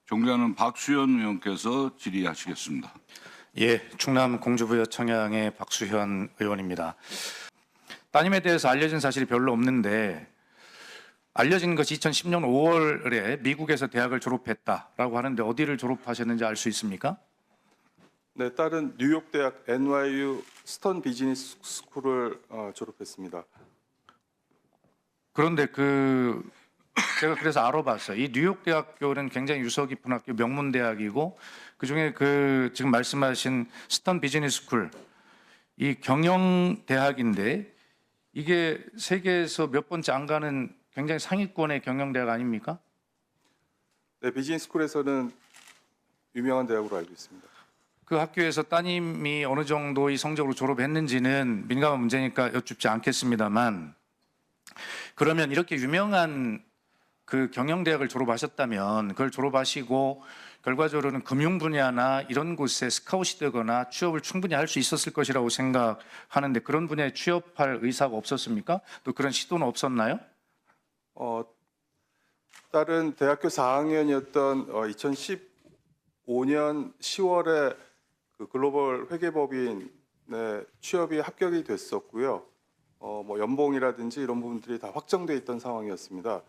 존경하는 박수현 의원께서 질의하시겠습니다. 예, 충남 공주부여 청양의 박수현 의원입니다. 따님에 대해서 알려진 사실이 별로 없는데 알려진 것이 2010년 5월에 미국에서 대학을 졸업했다라고 하는데 어디를 졸업하셨는지 알 수 있습니까? 네, 딸은 뉴욕 대학 NYU 스턴 비즈니스 스쿨을 졸업했습니다. 그런데 제가 그래서 알아봤어요. 이 뉴욕 대학교는 굉장히 유서 깊은 학교, 명문 대학이고 그 중에 지금 말씀하신 스턴 비즈니스 스쿨 이 경영 대학인데 이게 세계에서 몇 번째 안 가는 굉장히 상위권의 경영 대학 아닙니까? 네, 비즈니스 스쿨에서는 유명한 대학으로 알고 있습니다. 그 학교에서 따님이 어느 정도의 성적으로 졸업했는지는 민감한 문제니까 여쭙지 않겠습니다만 그러면 이렇게 유명한 그 경영대학을 졸업하셨다면 그걸 졸업하시고 결과적으로는 금융 분야나 이런 곳에 스카웃이 되거나 취업을 충분히 할 수 있었을 것이라고 생각하는데 그런 분야에 취업할 의사가 없었습니까? 또 그런 시도는 없었나요? 딸은 대학교 4학년이었던 2015년 10월에 그 글로벌 회계법인에 취업이 합격이 됐었고요. 뭐 연봉이라든지 이런 부분들이 다 확정돼 있던 상황이었습니다.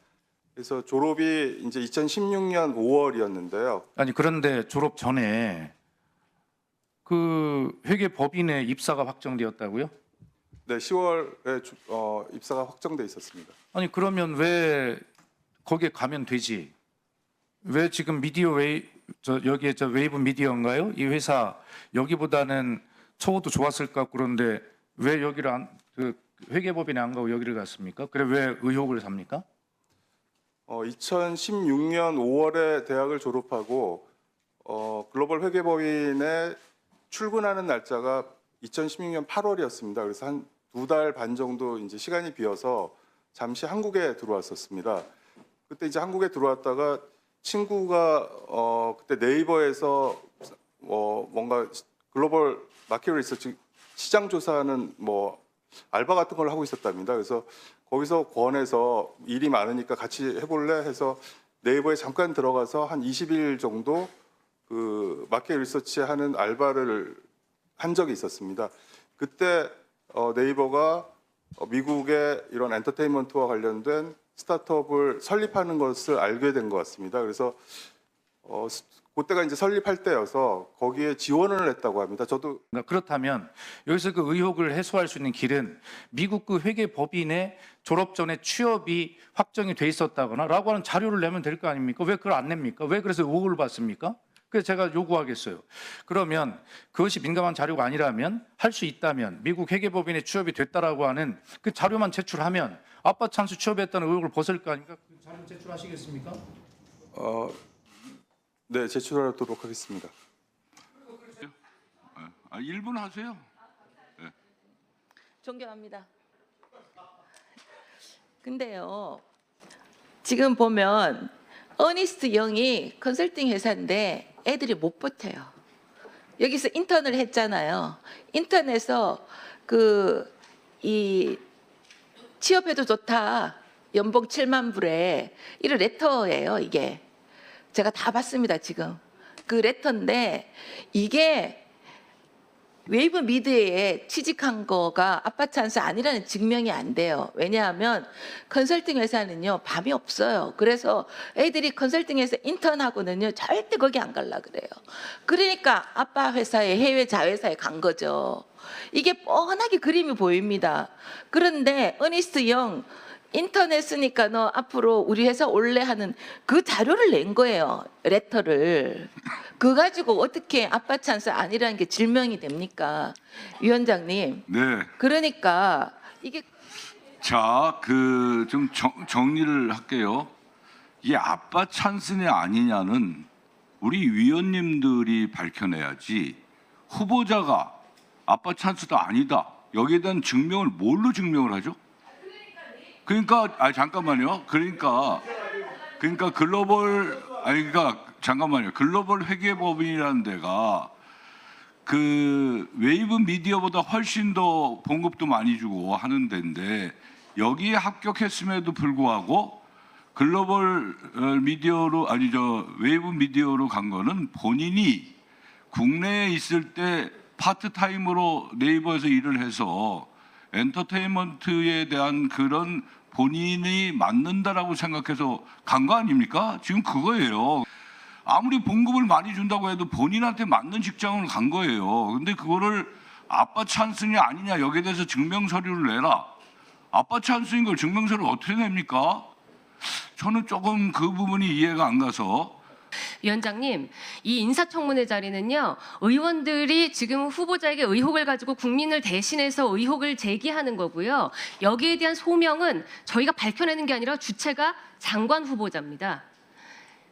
그래서 졸업이 이제 2016년 5월이었는데요. 아니 그런데 졸업 전에 그 회계법인의 입사가 확정되었다고요? 네, 10월에 입사가 확정돼 있었습니다. 아니 그러면 왜 거기에 가면 되지? 왜 지금 여기에 웨이브 미디어인가요? 이 회사 여기보다는 처우도 좋았을 것 같고 그런데 왜 여기를 회계법인에 안 가고 여기를 갔습니까? 그래 왜 의혹을 삽니까? 2016년 5월에 대학을 졸업하고 글로벌 회계법인에 출근하는 날짜가 2016년 8월이었습니다. 그래서 한 2달 반 정도 이제 시간이 비어서 잠시 한국에 들어왔었습니다. 그때 이제 한국에 들어왔다가 친구가 그때 네이버에서 뭔가 글로벌 마켓 리서치 시장 조사하는 뭐 알바 같은 걸 하고 있었답니다. 그래서 거기서 권해서 일이 많으니까 같이 해볼래 해서 네이버에 잠깐 들어가서 한 20일 정도 그 마켓 리서치 하는 알바를 한 적이 있었습니다. 그때 네이버가 미국의 이런 엔터테인먼트와 관련된 스타트업을 설립하는 것을 알게 된 것 같습니다. 그래서 그때가 이제 설립할 때여서 거기에 지원을 했다고 합니다. 저도 그렇다면 여기서 그 의혹을 해소할 수 있는 길은 미국 그 회계법인의 졸업 전에 취업이 확정이 돼 있었다거나라고 하는 자료를 내면 될 거 아닙니까? 왜 그걸 안 냅니까? 왜 그래서 의혹을 받습니까? 그래서 제가 요구하겠어요. 그러면 그것이 민감한 자료가 아니라면 할 수 있다면 미국 회계법인에 취업이 됐다라고 하는 그 자료만 제출하면 아빠 찬스 취업했다는 의혹을 벗을 거 아닙니까? 그 자료 제출하시겠습니까? 네, 제출하도록 하겠습니다. 1분 하세요. 네. 존경합니다. 근데요, 지금 보면 어니스트 영이 컨설팅 회사인데 애들이 못 버텨요. 여기서 인턴을 했잖아요. 인턴에서 이 취업해도 좋다. 연봉 7만 불에 이런 레터예요, 이게. 제가 다 봤습니다, 지금. 그 레터인데 이게 웨이브 미디어에 취직한 거가 아빠 찬스 아니라는 증명이 안 돼요. 왜냐하면 컨설팅 회사는요 밤이 없어요. 그래서 애들이 컨설팅에서 인턴하고는요 절대 거기 안 갈라 그래요. 그러니까 아빠 회사에 해외 자회사에 간 거죠. 이게 뻔하게 그림이 보입니다. 그런데 어니스트 영 인턴 했으니까 너 앞으로 우리 회사 올래 하는 그 자료를 낸 거예요. 레터를. 그거 가지고 어떻게 아빠 찬스 아니라는 게 증명이 됩니까? 위원장님. 네. 그러니까 이게 자, 좀 정리를 할게요. 이게 아빠 찬스냐 아니냐는 우리 위원님들이 밝혀내야지 후보자가 아빠 찬스도 아니다. 여기에 대한 증명을 뭘로 증명을 하죠? 그러니까 잠깐만요. 그러니까 잠깐만요. 글로벌 회계법인이라는 데가 그 웨이브 미디어보다 훨씬 더 봉급도 많이 주고 하는 데인데 여기에 합격했음에도 불구하고 글로벌 미디어로 아니 저 웨이브 미디어로 간 거는 본인이 국내에 있을 때 파트타임으로 네이버에서 일을 해서 엔터테인먼트에 대한 그런 본인이 맞는다라고 생각해서 간 거 아닙니까? 지금 그거예요. 아무리 봉급을 많이 준다고 해도 본인한테 맞는 직장을 간 거예요. 근데 그거를 아빠 찬스냐 아니냐 여기에 대해서 증명 서류를 내라. 아빠 찬스인 걸 증명 서류를 어떻게 냅니까? 저는 조금 그 부분이 이해가 안 가서. 위원장님, 이 인사청문회 자리는요, 의원들이 지금 후보자에게 의혹을 가지고 국민을 대신해서 의혹을 제기하는 거고요. 여기에 대한 소명은 저희가 밝혀내는 게 아니라 주체가 장관 후보자입니다.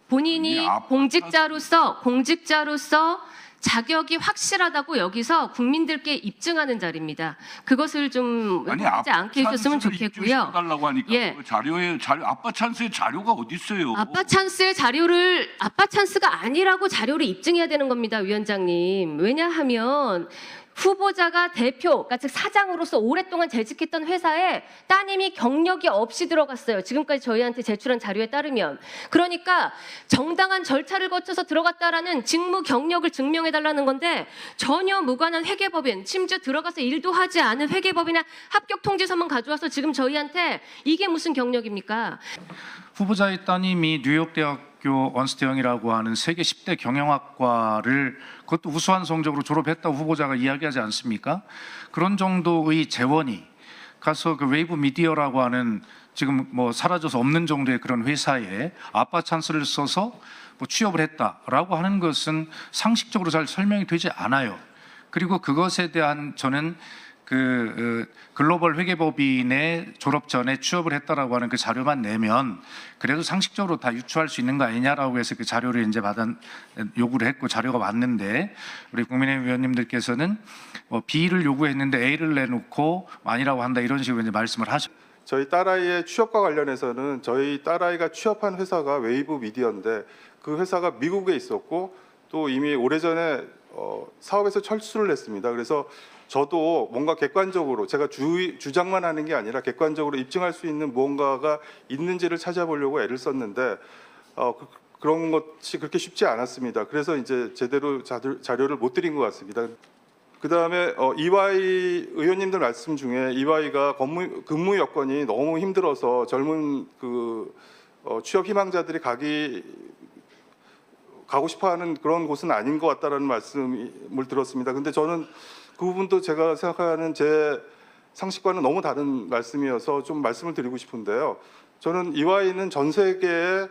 본인이 공직자로서 자격이 확실하다고 여기서 국민들께 입증하는 자리입니다. 그것을 좀 하지 않게 해주셨으면 좋겠고요. 달라고 하니까 예. 그 자료 아빠 찬스의 자료가 어디 있어요? 아빠 찬스의 자료를 아빠 찬스가 아니라고 자료를 입증해야 되는 겁니다, 위원장님. 왜냐하면 후보자가 대표, 그러니까 즉 사장으로서 오랫동안 재직했던 회사에 따님이 경력이 없이 들어갔어요. 지금까지 저희한테 제출한 자료에 따르면. 그러니까 정당한 절차를 거쳐서 들어갔다라는 직무 경력을 증명해달라는 건데 전혀 무관한 회계법인, 심지어 들어가서 일도 하지 않은 회계법인의 합격 통지서만 가져와서 지금 저희한테 이게 무슨 경력입니까? 후보자의 따님이 뉴욕대학교 언스트영이라고 하는 세계 10대 경영학과를 그것도 우수한 성적으로 졸업했다고 후보자가 이야기하지 않습니까? 그런 정도의 재원이 가서 그 웨이브 미디어라고 하는 지금 뭐 사라져서 없는 정도의 그런 회사에 아빠 찬스를 써서 뭐 취업을 했다라고 하는 것은 상식적으로 잘 설명이 되지 않아요. 그리고 그것에 대한 저는 글로벌 회계법인의 졸업 전에 취업을 했다라고 하는 그 자료만 내면 그래도 상식적으로 다 유추할 수 있는 거 아니냐라고 해서 그 자료를 이제 요구를 했고 자료가 왔는데 우리 국민의힘 위원님들께서는 B를 요구했는데 A를 내놓고 아니라고 한다 이런 식으로 이제 말씀을 하셨. 저희 딸아이의 취업과 관련해서는 저희 딸아이가 취업한 회사가 웨이브 미디어인데 그 회사가 미국에 있었고 또 이미 오래전에 사업에서 철수를 했습니다. 그래서 저도 뭔가 객관적으로 제가 주장만 하는 게 아니라 객관적으로 입증할 수 있는 무언가가 있는지를 찾아보려고 애를 썼는데 그런 것이 그렇게 쉽지 않았습니다. 그래서 이제 제대로 자료를 못 드린 것 같습니다. 그 다음에 EY 의원님들 말씀 중에 EY가 근무 여건이 너무 힘들어서 젊은 취업 희망자들이 가고 싶어하는 그런 곳은 아닌 것 같다라는 말씀을 들었습니다. 근데 저는 그 부분도 제가 생각하는 제 상식과는 너무 다른 말씀이어서 좀 말씀을 드리고 싶은데요. 저는 EY는 전 세계의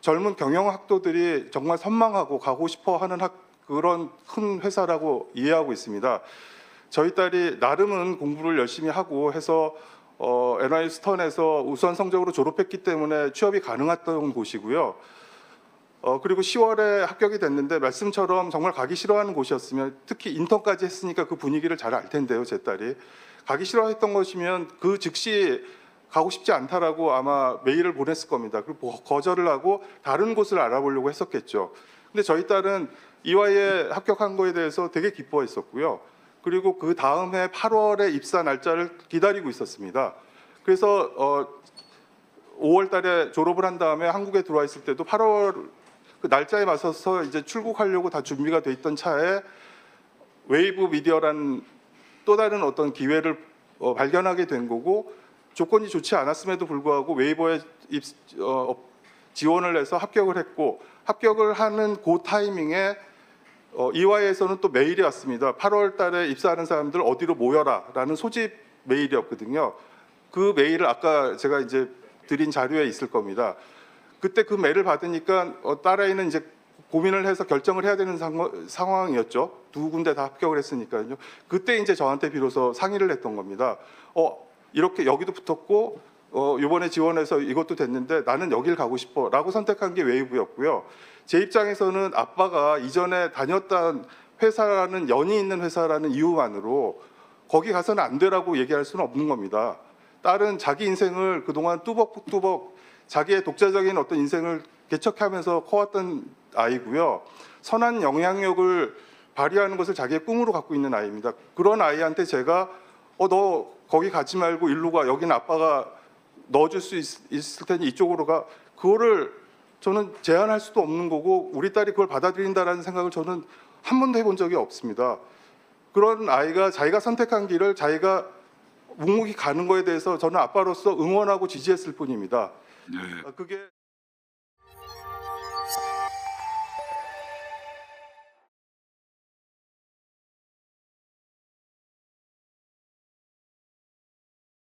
젊은 경영학도들이 정말 선망하고 가고 싶어하는 그런 큰 회사라고 이해하고 있습니다. 저희 딸이 나름은 공부를 열심히 하고 해서 NYU 스턴에서 우수한 성적으로 졸업했기 때문에 취업이 가능했던 곳이고요. 그리고 10월에 합격이 됐는데 말씀처럼 정말 가기 싫어하는 곳이었으면 특히 인턴까지 했으니까 그 분위기를 잘 알 텐데요. 제 딸이 가기 싫어했던 것이면 그 즉시 가고 싶지 않다라고 아마 메일을 보냈을 겁니다. 그리고 거절을 하고 다른 곳을 알아보려고 했었겠죠. 근데 저희 딸은 EY에 합격한 거에 대해서 되게 기뻐했었고요. 그리고 그 다음 해 8월에 입사 날짜를 기다리고 있었습니다. 그래서 5월 달에 졸업을 한 다음에 한국에 들어와 있을 때도 8월 그 날짜에 맞춰서 이제 출국하려고 다 준비가 돼 있던 차에 웨이브 미디어란 또 다른 어떤 기회를 발견하게 된 거고 조건이 좋지 않았음에도 불구하고 웨이버에 지원을 해서 합격을 했고 합격을 하는 그 타이밍에 EY에서는 또 메일이 왔습니다. 8월 달에 입사하는 사람들 어디로 모여라라는 소집 메일이었거든요. 그 메일을 아까 제가 이제 드린 자료에 있을 겁니다. 그때 그 메일을 받으니까 딸아이는 이제 고민을 해서 결정을 해야 되는 상황이었죠. 두 군데 다 합격을 했으니까요. 그때 이제 저한테 비로소 상의를 했던 겁니다. 이렇게 여기도 붙었고 이번에 지원해서 이것도 됐는데 나는 여길 가고 싶어라고 선택한 게 웨이브였고요. 제 입장에서는 아빠가 이전에 다녔던 회사라는 연이 있는 회사라는 이유만으로 거기 가서는 안 되라고 얘기할 수는 없는 겁니다. 딸은 자기 인생을 그동안 뚜벅뚜벅 자기의 독자적인 어떤 인생을 개척하면서 커왔던 아이고요. 선한 영향력을 발휘하는 것을 자기의 꿈으로 갖고 있는 아이입니다. 그런 아이한테 제가 너 거기 가지 말고 일로 가. 여기는 아빠가 넣어줄 수 있을 테니 이쪽으로 가. 그거를 저는 제한할 수도 없는 거고 우리 딸이 그걸 받아들인다라는 생각을 저는 한 번도 해본 적이 없습니다. 그런 아이가 자기가 선택한 길을 자기가 묵묵히 가는 거에 대해서 저는 아빠로서 응원하고 지지했을 뿐입니다. 네. 그게